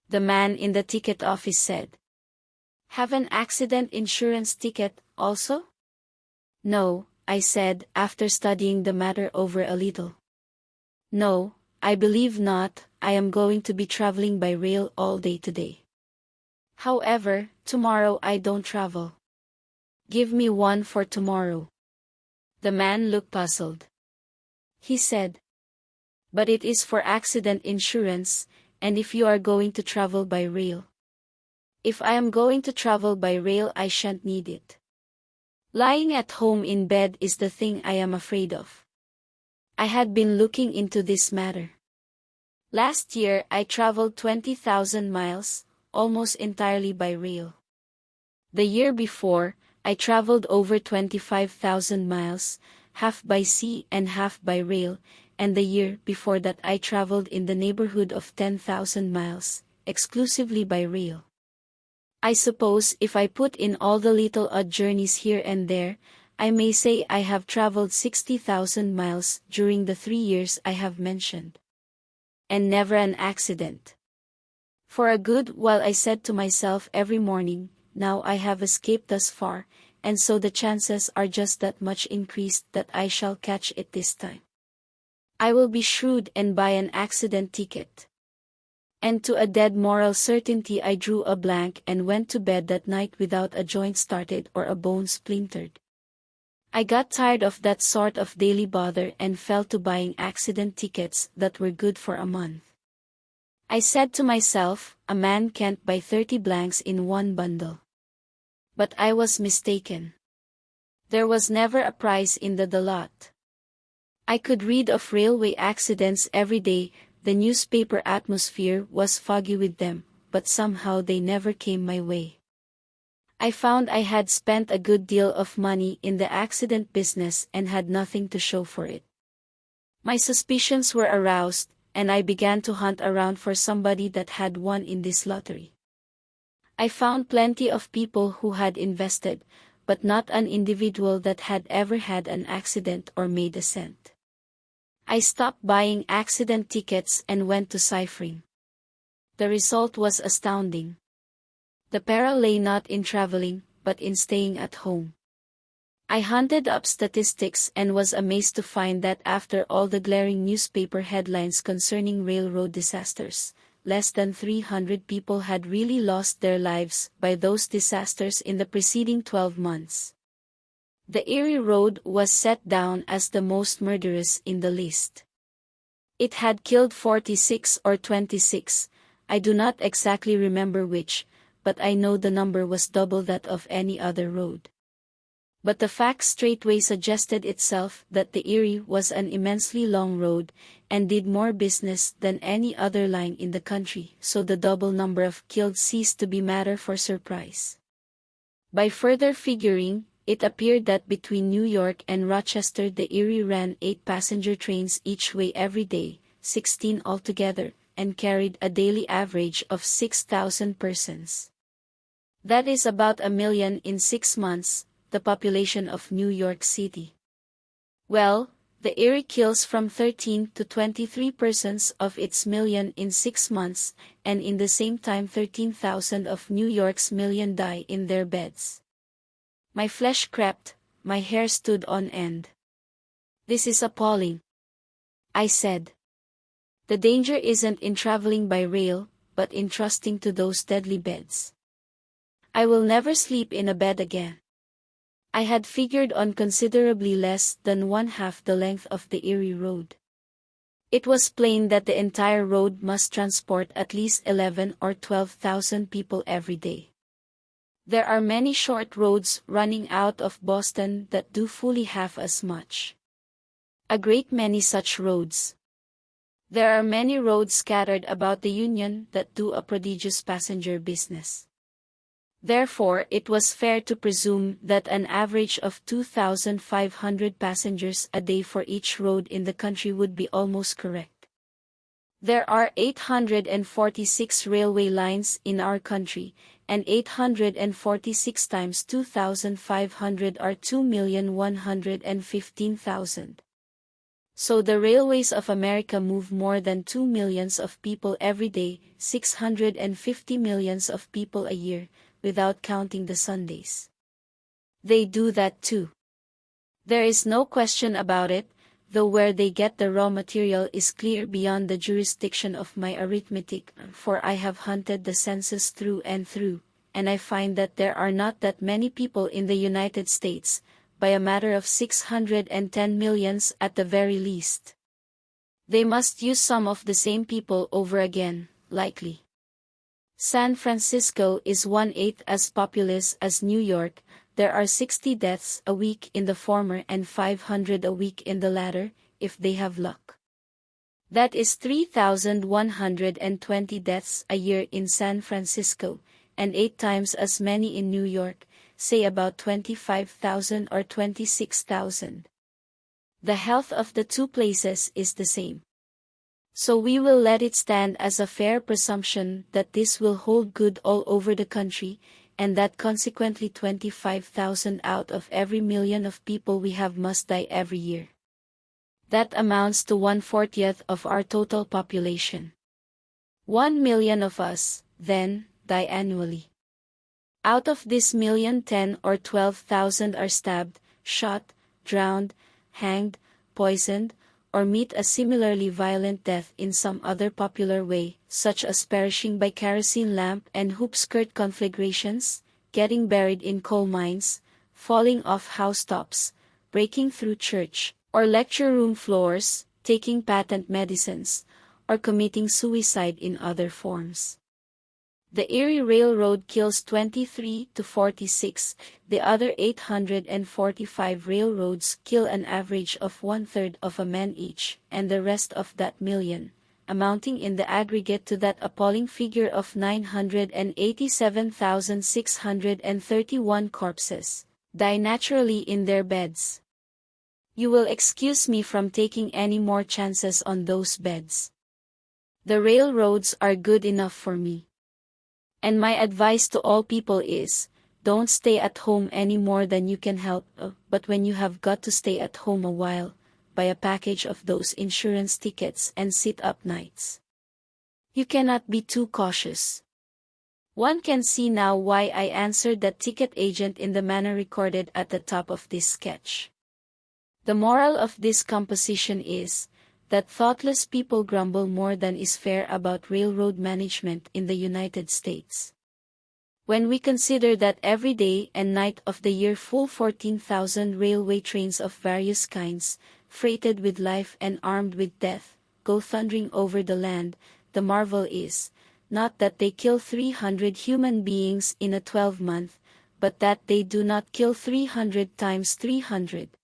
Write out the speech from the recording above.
the man in the ticket office said. Have an accident insurance ticket, also? No, I said, after studying the matter over a little. No, I believe not. I am going to be traveling by rail all day today. However, tomorrow I don't travel. Give me one for tomorrow. The man looked puzzled. He said. But it is for accident insurance, and if you are going to travel by rail. If I am going to travel by rail, I shan't need it. Lying at home in bed is the thing I am afraid of. I had been looking into this matter. Last year I traveled 20,000 miles, almost entirely by rail. The year before, I traveled over 25,000 miles, half by sea and half by rail, and the year before that I traveled in the neighborhood of 10,000 miles, exclusively by rail. I suppose if I put in all the little odd journeys here and there, I may say I have traveled 60,000 miles during the 3 years I have mentioned. And never an accident. For a good while I said to myself every morning, now I have escaped thus far, and so the chances are just that much increased that I shall catch it this time. I will be shrewd and buy an accident ticket. And to a dead moral certainty I drew a blank and went to bed that night without a joint started or a bone splintered. I got tired of that sort of daily bother and fell to buying accident tickets that were good for a month. I said to myself, a man can't buy 30 blanks in one bundle. But I was mistaken. There was never a price in the lot. I could read of railway accidents every day. The newspaper atmosphere was foggy with them, but somehow they never came my way. I found I had spent a good deal of money in the accident business and had nothing to show for it. My suspicions were aroused, and I began to hunt around for somebody that had won in this lottery. I found plenty of people who had invested, but not an individual that had ever had an accident or made a cent. I stopped buying accident tickets and went to ciphering. The result was astounding. The peril lay not in traveling, but in staying at home. I hunted up statistics and was amazed to find that after all the glaring newspaper headlines concerning railroad disasters, less than 300 people had really lost their lives by those disasters in the preceding 12 months. The Erie Road was set down as the most murderous in the list. It had killed 46 or 26, I do not exactly remember which, but I know the number was double that of any other road. But the fact straightway suggested itself that the Erie was an immensely long road, and did more business than any other line in the country, so the double number of killed ceased to be matter for surprise. By further figuring, it appeared that between New York and Rochester the Erie ran 8 passenger trains each way every day, 16 altogether, and carried a daily average of 6,000 persons. That is about 1 million in 6 months, the population of New York City. Well, the Erie kills from 13 to 23 persons of its million in 6 months, and in the same time 13,000 of New York's million die in their beds. My flesh crept, my hair stood on end. This is appalling, I said. The danger isn't in traveling by rail, but in trusting to those deadly beds. I will never sleep in a bed again. I had figured on considerably less than 1/2 the length of the Erie Road. It was plain that the entire road must transport at least 11 or 12,000 people every day. There are many short roads running out of Boston that do fully half as much. A great many such roads. There are many roads scattered about the Union that do a prodigious passenger business. Therefore, it was fair to presume that an average of 2,500 passengers a day for each road in the country would be almost correct. There are 846 railway lines in our country, and 846 times 2,500 are 2,115,000. So the railways of America move more than 2 millions of people every day, 650 millions of people a year, without counting the Sundays. They do that too. There is no question about it, though where they get the raw material is clear beyond the jurisdiction of my arithmetic, for I have hunted the census through and through, and I find that there are not that many people in the United States, by a matter of 610 millions at the very least. They must use some of the same people over again, likely. San Francisco is 1/8 as populous as New York. There are 60 deaths a week in the former and 500 a week in the latter, if they have luck. That is 3,120 deaths a year in San Francisco, and 8 times as many in New York, say about 25,000 or 26,000. The health of the two places is the same. So we will let it stand as a fair presumption that this will hold good all over the country, and that consequently 25,000 out of every million of people we have must die every year. That amounts to 1/40 of our total population. 1 million of us, then, die annually. Out of this million 10 or 12,000 are stabbed, shot, drowned, hanged, poisoned, or meet a similarly violent death in some other popular way, such as perishing by kerosene lamp and hoop-skirt conflagrations, getting buried in coal mines, falling off housetops, breaking through church or lecture room floors, taking patent medicines, or committing suicide in other forms. The Erie Railroad kills 23 to 46, the other 845 railroads kill an average of 1/3 of a man each, and the rest of that million, amounting in the aggregate to that appalling figure of 987,631 corpses, die naturally in their beds. You will excuse me from taking any more chances on those beds. The railroads are good enough for me. And my advice to all people is, don't stay at home any more than you can help, but when you have got to stay at home a while, buy a package of those insurance tickets and sit up nights. You cannot be too cautious. One can see now why I answered that ticket agent in the manner recorded at the top of this sketch. The moral of this composition is, that thoughtless people grumble more than is fair about railroad management in the United States. When we consider that every day and night of the year full 14,000 railway trains of various kinds, freighted with life and armed with death, go thundering over the land, the marvel is, not that they kill 300 human beings in a 12-month, but that they do not kill 300 times 300.